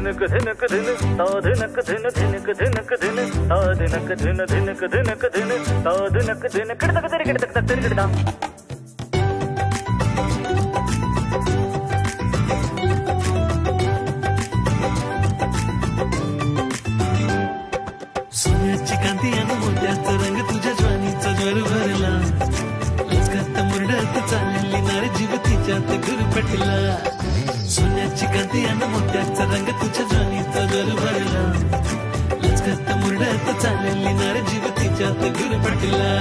धिनक धिनक धिन ता धिनक धिन धिनक धिनक धिन ता धिनक धिन धिनक धिनक धिन ता धिनक धिन किडतक तरी किडतक तक तरी किडता सोन्याची कांती आणि मोत्याचा रंग तुझ्या ज्वानीचा ज्वर भरला लचकात मुरडत चालली नार जीव तिच्यात गुरफटला सोन्याची कांती आणि मोत्याचा रंग तुझ्या ज्वानीचा ज्वर भरला लचकात मुरडत चालली नार जीव तिच्यात गुरफटला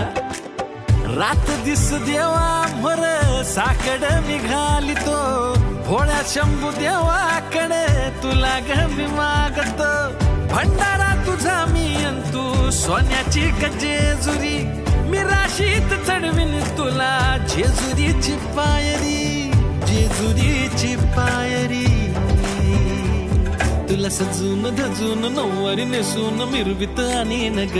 रात दिस देवा भर साकड निघाली तो भोळ्या शंभू देवाकडे तुला गमी मागतो भंडारा तुझा मी अंतू सोन्याची जेजुरी मी राशीत चढवीन तुला जेजुरीची पायरी जेजुरीची पायरी तुला सजून धजून नऊवारी नेसून मिरवित आणि नग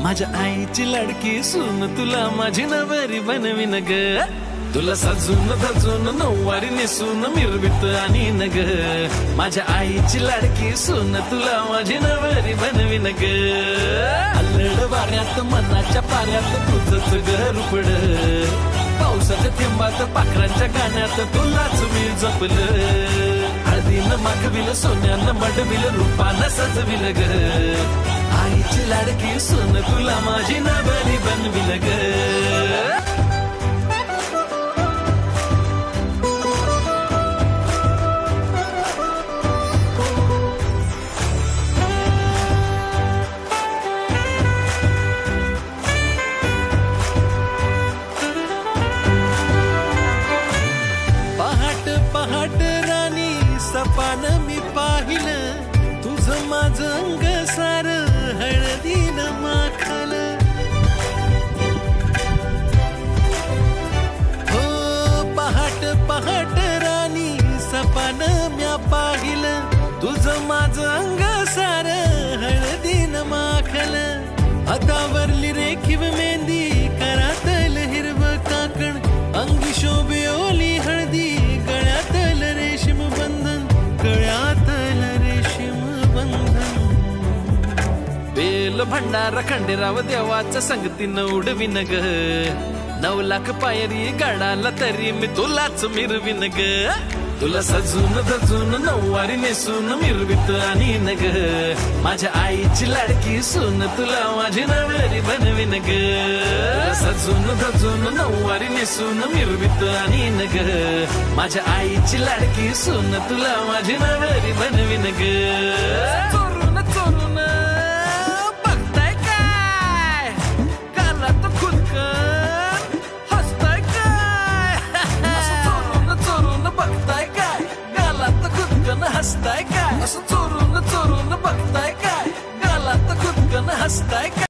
माझ्या आईची लाडकी सून तुला माझी नवरी बनवीन ग तुला सजून धजून नऊवारी नेसून मिरवित आणि नग माझ्या आईची लाडकी सून तुला माझी नवरी बनवीन ग अल्लड वाऱ्यात मनाच्या पाऱ्यात तुझंच घर रुपड पावसाच्या थेंबात पाखरांच्या गाण्यात तुलाच मी जपलं हळदीनं मागविल सोन्यानं मडविल रूपानं सजविल ग आईची लाडकी सून तुला माझी नवरी बनविल ग पहाट राणी सपान मी पाहिलं तुझं माझं अंग सार हळदीनं माखल हो पहाट राणी सपान म्या पाहिलं तुझं माझं अंग सार हळदीनं माखल हातावरली रेखीव मेहंदी करातल हिरव काकण अंगी शोभे ओली हळदी गळ्यातल रेशीम बंधन गळ्यातल रेशीम बंधन बेल भंडारा खंडेराव देवाच्या संगतीनं उडविन ग 9 लाख पायरी गाडाला तरी मी तुलाच मिरविन ग तुला सजून धजून नऊवारी नेसून मिरवित आणि नग माझ्या आईची लाडकी सून तुला माझी नवरी बनवीन ग सजून धजून नऊवारी नेसून मिरवित आणि नग माझ्या आईची लाडकी सून तुला माझी नवरी बनवीन ग चोरून चोरून बघताय काय कानात खुदकन हसताय काय चोरून चोरून बघताय काय गालात खुदकन हसताय काय